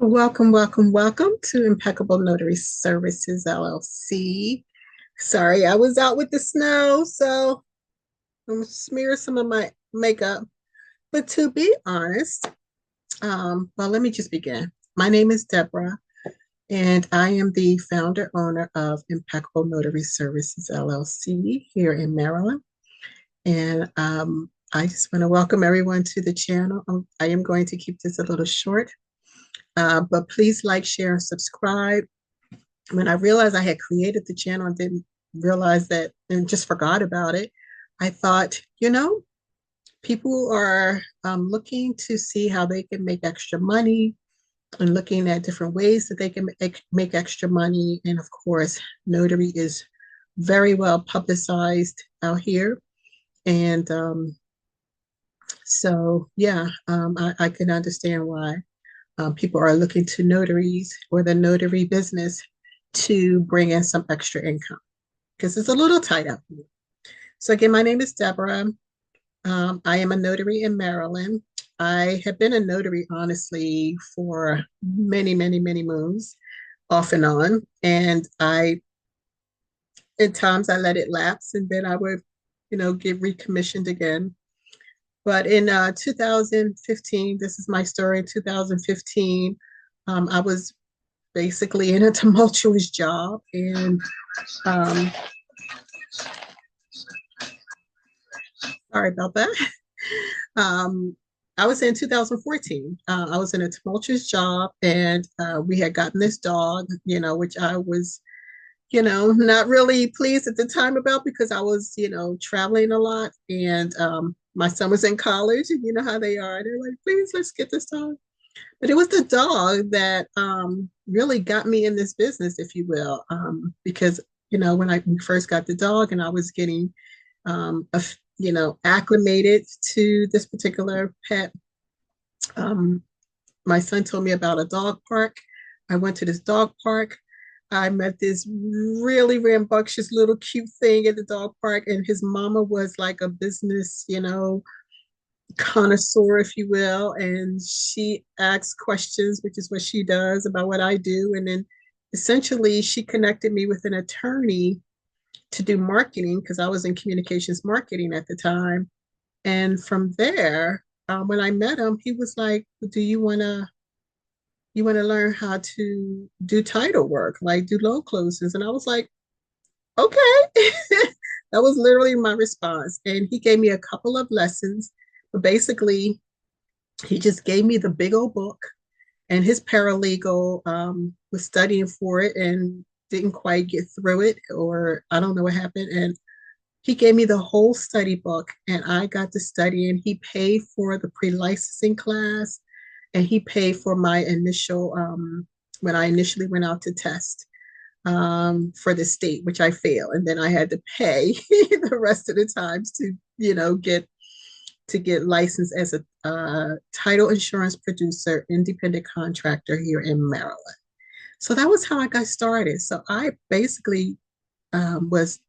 Welcome, welcome, welcome to Impeccable Notary Services LLC. Sorry, I was out with the snow, so I'm smear some of my makeup. But to be honest, well, let me just begin. My name is Deborah, and I am the founder owner of Impeccable Notary Services LLC here in Maryland. And I just want to welcome everyone to the channel. I am going to keep this a little short. But please like, share, and subscribe. When I realized I had created the channel and didn't realize that and just forgot about it, I thought, people are looking to see how they can make extra money and looking at different ways that they can make extra money. And of course, notary is very well publicized out here. And I can understand why people are looking to notaries or the notary business to bring in some extra income because it's a little tight up here. So again, my name is Deborah. I am a notary in Maryland. I have been a notary, honestly, for many, many, many moons, off and on. And at times, I let it lapse, and then I would, get recommissioned again. But in 2015, this is my story. In 2015, I was basically in a tumultuous job, and um, sorry about that. Um, I was in 2014. I was in a tumultuous job, and we had gotten this dog, which I was, not really pleased at the time about because I was, traveling a lot, and my son was in college, and you know how they are. They're like, please, let's get this dog. But it was the dog that really got me in this business, if you will, because when I first got the dog and I was getting acclimated to this particular pet. My son told me about a dog park. I went to this dog park. I met this really rambunctious little cute thing at the dog park, and his mama was like a business, connoisseur, if you will. And she asks questions, which is what she does about what I do. And then essentially, she connected me with an attorney to do marketing because I was in communications marketing at the time. And from there, when I met him, he was like, "Do you want to learn how to do title work, like do loan closes?" And I was like, "Okay." That was literally my response. And he gave me a couple of lessons, but basically, he just gave me the big old book. And his paralegal was studying for it and didn't quite get through it, or I don't know what happened. And he gave me the whole study book, and I got to study, and he paid for the pre-licensing class, and he paid for my initial, when I initially went out to test for the state, which I failed. And then I had to pay the rest of the times to, get licensed as a title insurance producer, independent contractor here in Maryland. So that was how I got started. So I basically was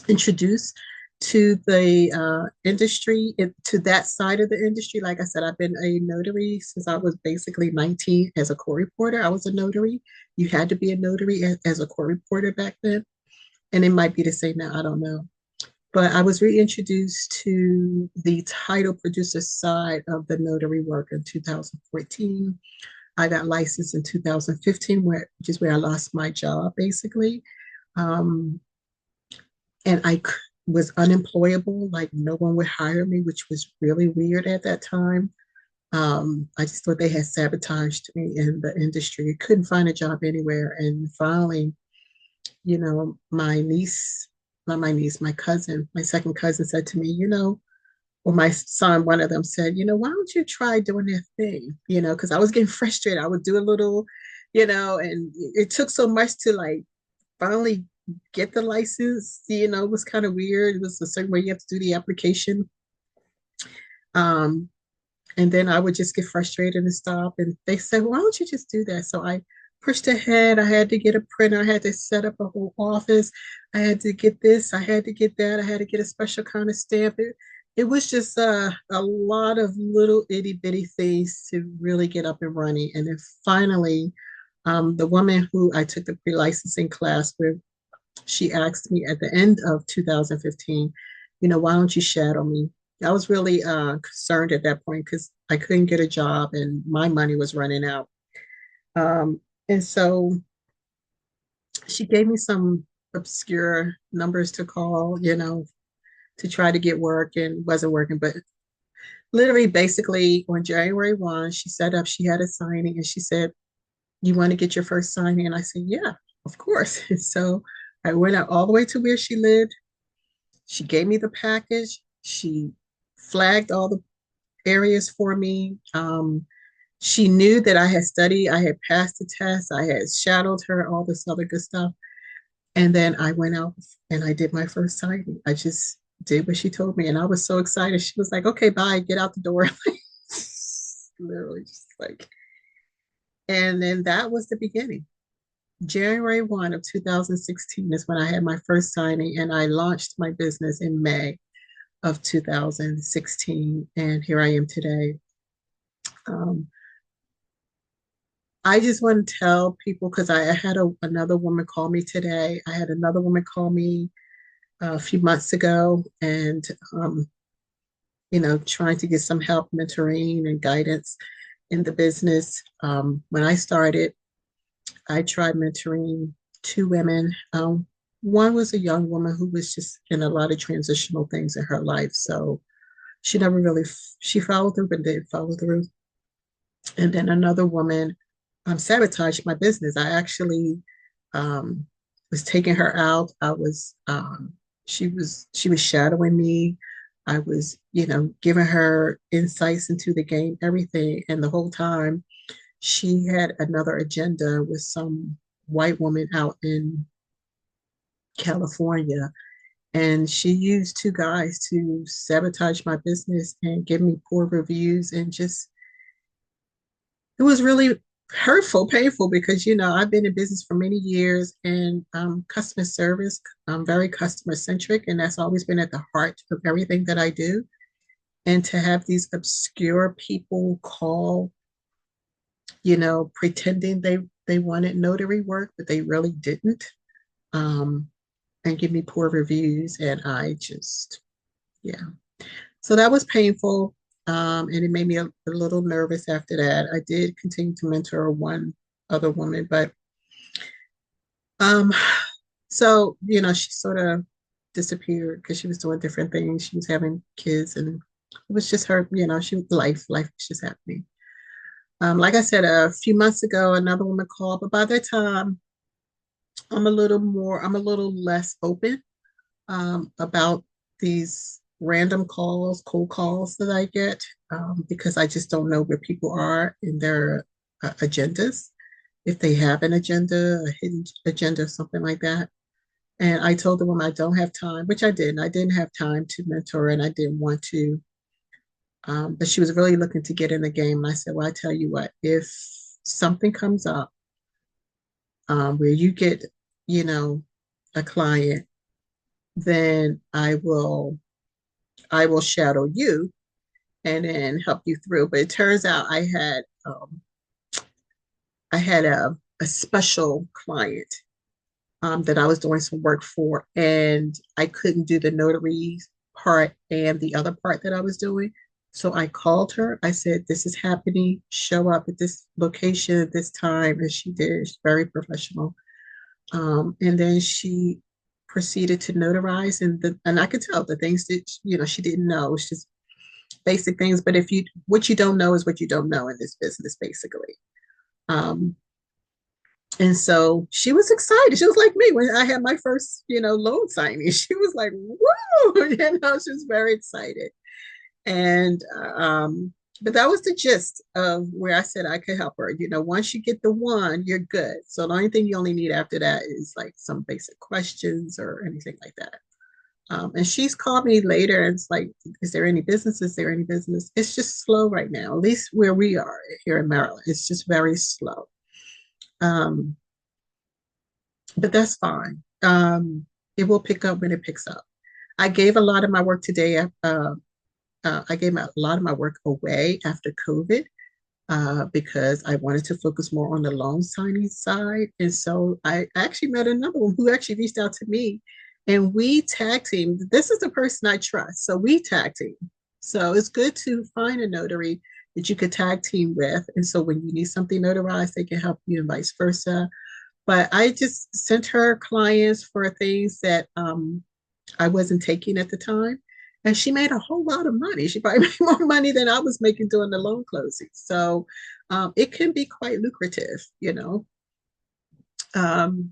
introduced to the industry, to that side of the industry. Like I said, I've been a notary since I was basically 19 as a court reporter. I was a notary. You had to be a notary as a court reporter back then. And it might be the same now, I don't know. But I was reintroduced to the title producer side of the notary work in 2014. I got licensed in 2015, which is where I lost my job, basically. Um, and I was unemployable, like no one would hire me, which was really weird at that time. I just thought they had sabotaged me in the industry. I couldn't find a job anywhere. And finally, my niece, not my niece, my cousin, my second cousin said to me, or my son, one of them said, why don't you try doing that thing? Because I was getting frustrated. I would do a little, and it took so much to like finally get the license. It was kind of weird. It was a certain way you have to do the application. Um, and then I would just get frustrated and stop. And they said, why don't you just do that? So I pushed ahead. I had to get a printer. I had to set up a whole office. I had to get this. I had to get that. I had to get a special kind of stamp. it was just a lot of little itty bitty things to really get up and running. And then finally, the woman who I took the pre-licensing class with, she asked me at the end of 2015, why don't you shadow me? I was really concerned at that point because I couldn't get a job and my money was running out. And so she gave me some obscure numbers to call, to try to get work and wasn't working. But literally, basically, on January 1, she set up, she had a signing and she said, you want to get your first signing? And I said, yeah, of course. So I went out all the way to where she lived. She gave me the package. She flagged all the areas for me. She knew that I had studied, I had passed the test, I had shadowed her, all this other good stuff. And then I went out and I did my first signing. I just did what she told me. And I was so excited. She was like, okay, bye, get out the door. Literally just like, and then that was the beginning. January 1 of 2016 is when I had my first signing and I launched my business in May of 2016. And here I am today. Um, I just want to tell people because I had another woman call me today. I had another woman call me a few months ago and, trying to get some help, mentoring and guidance in the business. When I started, I tried mentoring two women. One was a young woman who was just in a lot of transitional things in her life. So she never really, she followed through, but didn't follow through. And then another woman sabotaged my business. I actually um, was taking her out. She was shadowing me. I was, giving her insights into the game, everything. And the whole time she had another agenda with some white woman out in California. And she used two guys to sabotage my business and give me poor reviews and just it was really hurtful, painful because I've been in business for many years and customer service. I'm very customer centric, and that's always been at the heart of everything that I do. And to have these obscure people call, pretending they wanted notary work, but they really didn't, um, and give me poor reviews, and I just yeah. So that was painful. And it made me a little nervous after that. I did continue to mentor one other woman, but um, so she sort of disappeared because she was doing different things. She was having kids, and it was just her. She was life was just happening. Like I said, a few months ago, another woman called, but by that time, I'm a little less open about these random calls, cold calls that I get because I just don't know where people are in their agendas, if they have an agenda, a hidden agenda, something like that. And I told the woman I don't have time, which I didn't. I didn't have time to mentor and I didn't want to. But she was really looking to get in the game. And I said, well, I tell you what, if something comes up where you get, you know, a client, then I will shadow you and then help you through. But it turns out I had a special client that I was doing some work for, and I couldn't do the notary part and the other part that I was doing. So I called her. I said, "This is happening. Show up at this location at this time," and she did. She's very professional. And then she proceeded to notarize, and I could tell the things that she didn't know. It's just basic things. But if you what you don't know is what you don't know in this business, basically. Um, and so she was excited. She was like me when I had my first, loan signing. She was like, "Whoa!" She was very excited. And but that was the gist of where I said I could help her. Once you get the one, you're good. So the only thing you only need after that is like some basic questions or anything like that. And she's called me later and it's like, is there any business? Is there any business? It's just slow right now, at least where we are here in Maryland. It's just very slow. Um, but that's fine. It will pick up when it picks up. I gave a lot of my work today. I gave a lot of my work away after COVID because I wanted to focus more on the loan signing side. And so I actually met another one who actually reached out to me and we tag team. This is the person I trust. So we tag team. So it's good to find a notary that you could tag team with. And so when you need something notarized, they can help you and vice versa. But I just sent her clients for things that I wasn't taking at the time. And she made a whole lot of money. She probably made more money than I was making doing the loan closing. So it can be quite lucrative, you know. Um,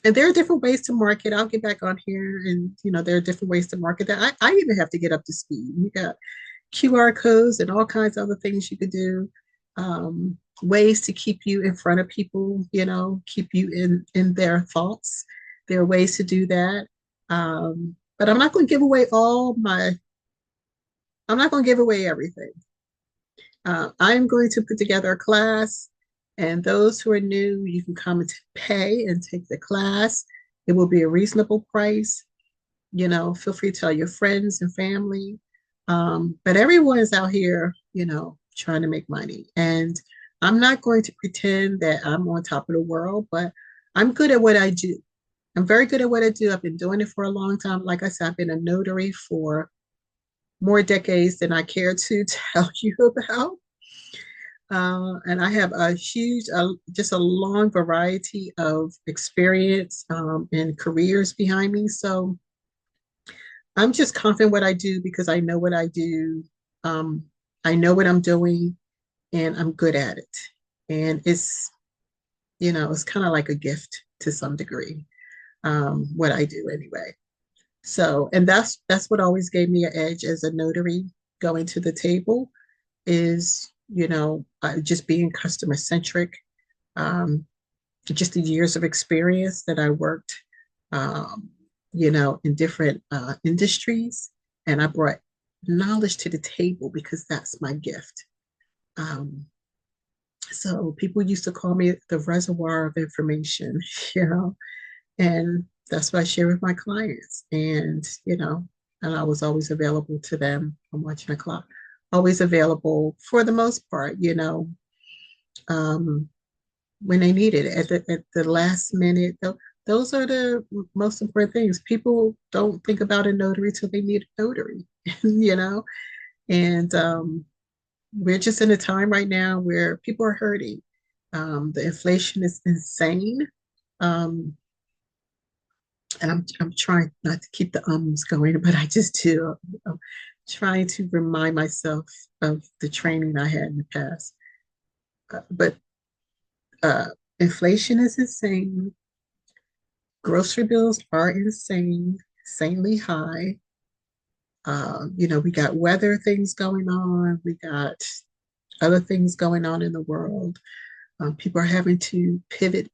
and there are different ways to market. I'll get back on here and, you know, there are different ways to market that. I even have to get up to speed. You got QR codes and all kinds of other things you could do. Ways to keep you in front of people, you know, keep you in their thoughts. There are ways to do that. But I'm not going to give away I'm not going to give away everything. I'm going to put together a class, and those who are new, you can come and pay and take the class. It will be a reasonable price. You know, feel free to tell your friends and family. But everyone is out here, you know, trying to make money. And I'm not going to pretend that I'm on top of the world, but I'm good at what I do. I'm very good at what I do. I've been doing it for a long time. Like I said, I've been a notary for more decades than I care to tell you about. And I have a huge, just a long variety of experience and careers behind me. So I'm just confident what I do because I know what I do. Um, I know what I'm doing and I'm good at it. And it's, you know, it's kind of like a gift to some degree, what I do anyway. So, and that's what always gave me an edge as a notary going to the table is, you know, just being customer centric, um, just the years of experience that I worked, um, you know, in different industries, and I brought knowledge to the table because that's my gift. Um, so people used to call me the reservoir of information, you know, and that's what I share with my clients. And, you know, and I was always available to them. I'm watching the clock. Always available for the most part, you know, um, when they need it at the last minute. Those are the most important things. People don't think about a notary till they need a notary, you know, and we're just in a time right now where people are hurting. The inflation is insane. Um, and I'm trying not to keep the ums going, but I just do. I'm trying to remind myself of the training I had in the past. But uh, inflation is insane. Grocery bills are insane, insanely high. You know, we got weather things going on. We got other things going on in the world. People are having to pivot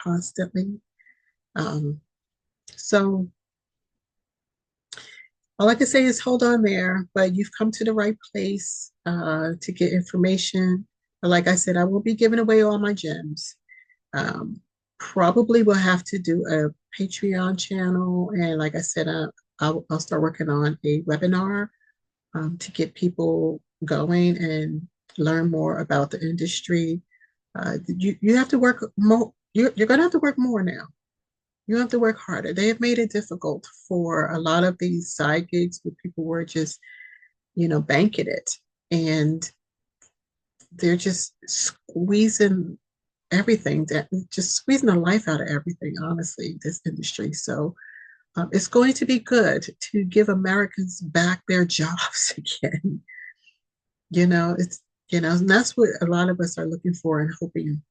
constantly. Um, so all I can say is hold on there, but you've come to the right place to get information. But like I said, I won't be giving away all my gems. Um, Probably will have to do a Patreon channel. And like I said, I'll start working on a webinar to get people going and learn more about the industry. You have to work more. You're going to have to work more now. You have to work harder. They have made it difficult for a lot of these side gigs where people were just, you know, banking it. And they're just squeezing everything, that just squeezing the life out of everything, honestly, this industry. So it's going to be good to give Americans back their jobs again. You know, it's, you know, and that's what a lot of us are looking for and hoping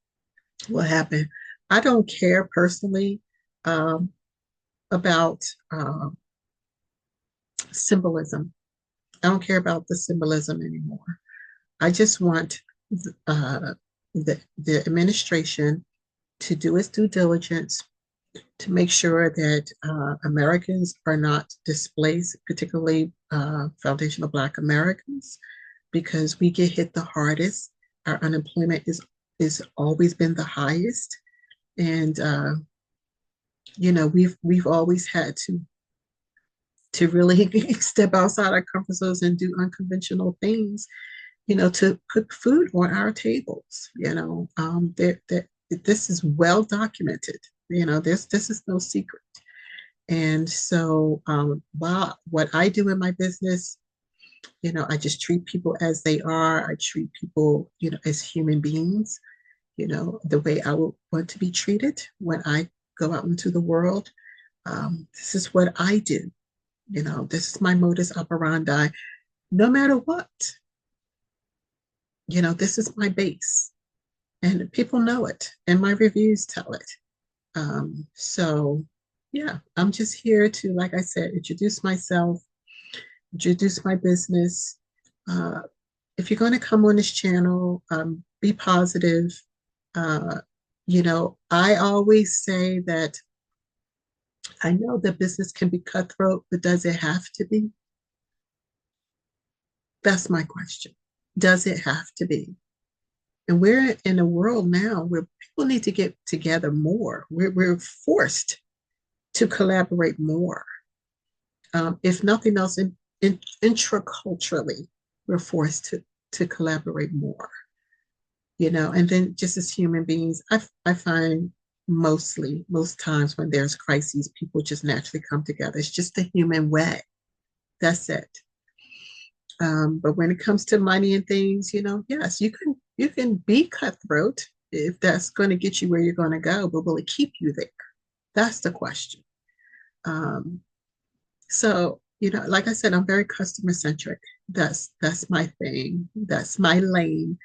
will happen. I don't care personally um, about symbolism. I don't care about the symbolism anymore. I just want uh, the administration to do its due diligence to make sure that Americans are not displaced, particularly foundational Black Americans, because we get hit the hardest. Our unemployment is always been the highest, and you know we've always had to to really step outside our comfort zones and do unconventional things, to put food on our tables. That this is well documented. This is no secret. And so, while what I do in my business, I just treat people as they are. I treat people, as human beings, the way I would want to be treated when I go out into the world. This is what I do. This is my modus operandi, no matter what. This is my base, and people know it, and my reviews tell it. So, yeah, I'm just here to, like I said, introduce myself, introduce my business. Uh, if you're going to come on this channel, be positive. Uh, I always say that I know that business can be cutthroat, but does it have to be? That's my question. Does it have to be? And we're in a world now where people need to get together more. We're forced to collaborate more. If nothing else, intraculturally, we're forced to collaborate more. And then just as human beings, I find most times when there's crises, people just naturally come together. It's just the human way. That's it. But when it comes to money and things, yes, you can be cutthroat if that's going to get you where you're going to go, but will it keep you there? That's the question. Um, so, like I said, I'm very customer centric. That's my thing. That's my lane,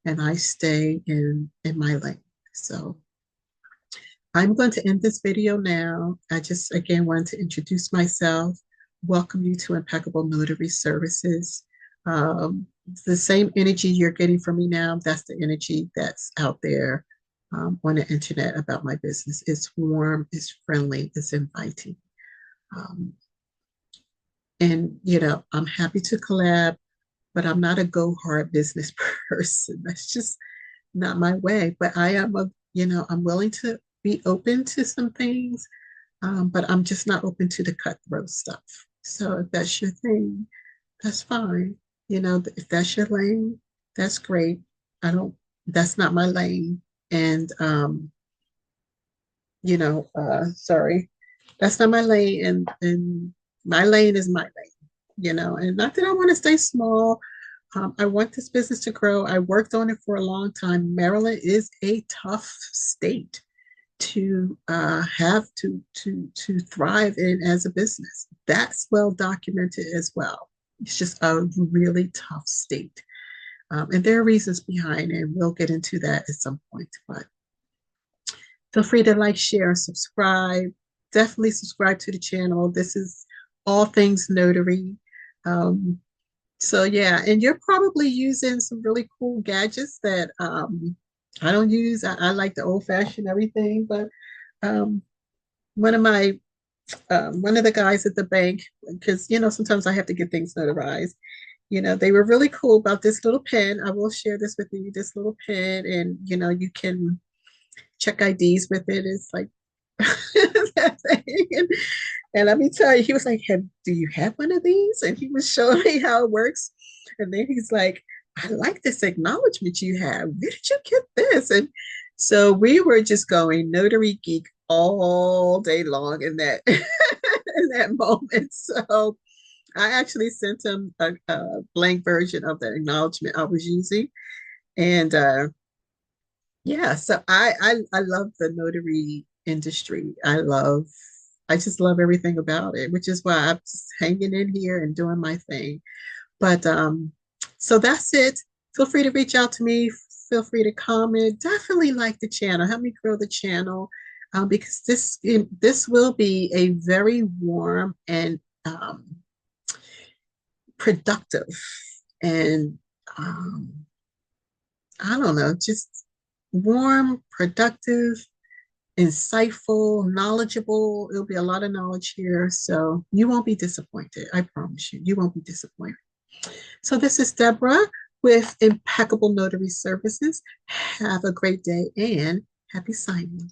and I stay in my lane. So I'm going to end this video now. I just again wanted to introduce myself, welcome you to Impeccable Notary Services. The same energy you're getting from me now, that's the energy that's out there on the internet about my business. It's warm, it's friendly, it's inviting. Um, and, I'm happy to collab, but I'm not a go hard business person. That's just not my way. But I am I'm willing to be open to some things, but I'm just not open to the cutthroat stuff. So if that's your thing, that's fine. If that's your lane, that's great. That's not my lane. And, sorry, that's not my lane. And my lane is my lane, and not that I want to stay small. I want this business to grow. I worked on it for a long time. Maryland is a tough state to have to thrive in as a business. That's well documented as well. It's just a really tough state. And there are reasons behind it. We'll get into that at some point. But feel free to like, share, subscribe. Definitely subscribe to the channel. This is all things notary. So yeah, and you're probably using some really cool gadgets that I don't use. I like the old fashioned everything, but um, one of my one of the guys at the bank, because sometimes I have to get things notarized. They were really cool about this little pen. I will share this with you. This little pen, and you can check IDs with it. It's like that thing. And let me tell you, he was like, do you have one of these? And he was showing me how it works. And then he's like, I like this acknowledgement you have. Where did you get this? And so we were just going notary geek all day long in that in that moment. So I actually sent him a blank version of the acknowledgement I was using. And yeah, so I love the notary industry. I just love everything about it, which is why I'm just hanging in here and doing my thing. But so that's it. Feel free to reach out to me. Feel free to comment. Definitely like the channel. Help me grow the channel, because this will be a very warm and productive and I don't know, just warm, productive, insightful, knowledgeable. It'll be a lot of knowledge here. So you won't be disappointed. I promise you, you won't be disappointed. So this is Deborah with Impeccable Notary Services. Have a great day and happy signing.